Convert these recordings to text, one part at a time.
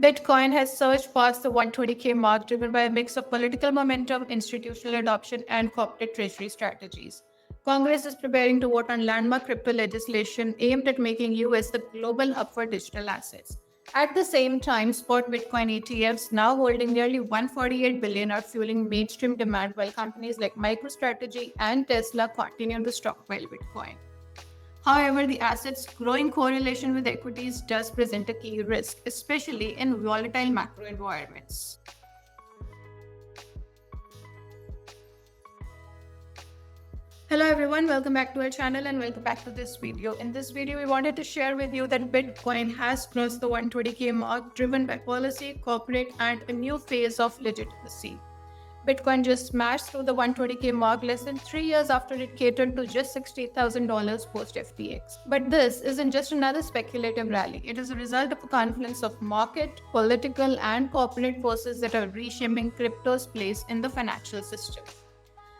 Bitcoin has surged past the 120K mark, driven by a mix of political momentum, institutional adoption, and corporate treasury strategies. Congress is preparing to vote on landmark crypto legislation aimed at making US the global hub for digital assets. At the same time, spot Bitcoin ETFs, now holding nearly 148 billion, are fueling mainstream demand, while companies like MicroStrategy and Tesla continue to stockpile Bitcoin. However, the asset's growing correlation with equities does present a key risk, especially in volatile macro environments. Hello everyone, welcome back to our channel and welcome back to this video. In this video, we wanted to share with you that Bitcoin has crossed the 120K mark, driven by policy, corporate, and a new phase of legitimacy. Bitcoin just smashed through the 120K mark less than 3 years after it catered to just $60,000 post FTX. But this isn't just another speculative rally. It is a result of a confluence of market, political, and corporate forces that are reshaping crypto's place in the financial system.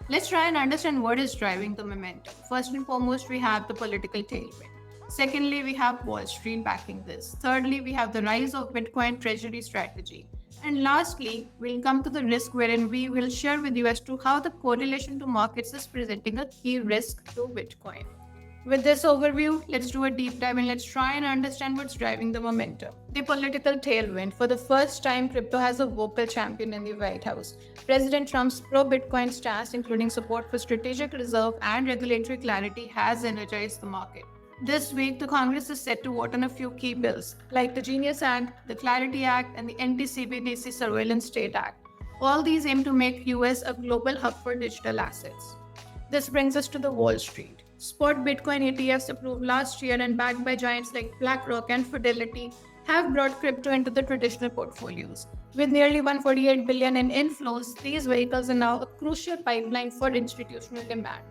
Let's try and understand what is driving the momentum. First and foremost, we have the political tailwind. Secondly, we have Wall Street backing this. Thirdly, we have the rise of Bitcoin treasury strategy. And lastly, we'll come to the risk, wherein we will share with you as to how the correlation to markets is presenting a key risk to Bitcoin. With this overview, let's do a deep dive and let's try and understand what's driving the momentum. The political tailwind. For the first time, crypto has a vocal champion in the White House. President Trump's pro-Bitcoin stance, including support for strategic reserve and regulatory clarity, has energized the market. This week, the Congress is set to vote on a few key bills, like the Genius Act, the Clarity Act, and the Anti-CBDC Surveillance State Act. All these aim to make US a global hub for digital assets. This brings us to the Wall Street. Spot Bitcoin ETFs, approved last year and backed by giants like BlackRock and Fidelity, have brought crypto into the traditional portfolios. With nearly 148 billion in inflows, these vehicles are now a crucial pipeline for institutional demand.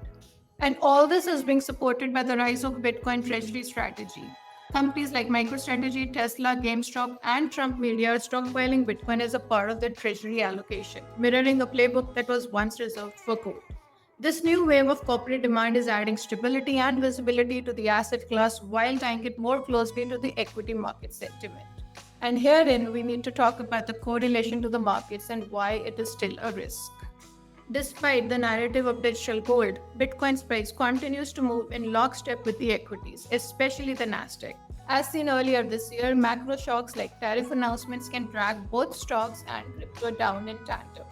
And all this is being supported by the rise of Bitcoin treasury strategy. Companies like MicroStrategy, Tesla, GameStop, and Trump Media are stockpiling Bitcoin as a part of their treasury allocation, mirroring a playbook that was once reserved for gold. This new wave of corporate demand is adding stability and visibility to the asset class while tying it more closely to the equity market sentiment. And herein, we need to talk about the correlation to the markets and why it is still a risk. Despite the narrative of digital gold, Bitcoin's price continues to move in lockstep with the equities, especially the Nasdaq. As seen earlier this year, macro shocks like tariff announcements can drag both stocks and crypto down in tandem.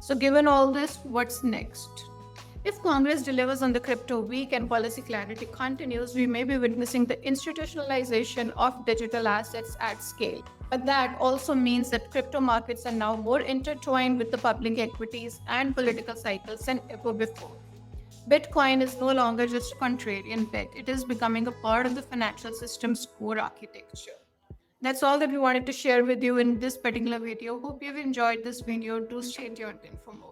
So given all this, what's next? If Congress delivers on the crypto week and policy clarity continues, we may be witnessing the institutionalization of digital assets at scale. But that also means that crypto markets are now more intertwined with the public equities and political cycles than ever before. Bitcoin is no longer just a contrarian bet, it is becoming a part of the financial system's core architecture. That's all that we wanted to share with you in this particular video. Hope you've enjoyed this video. Do stay tuned in for more.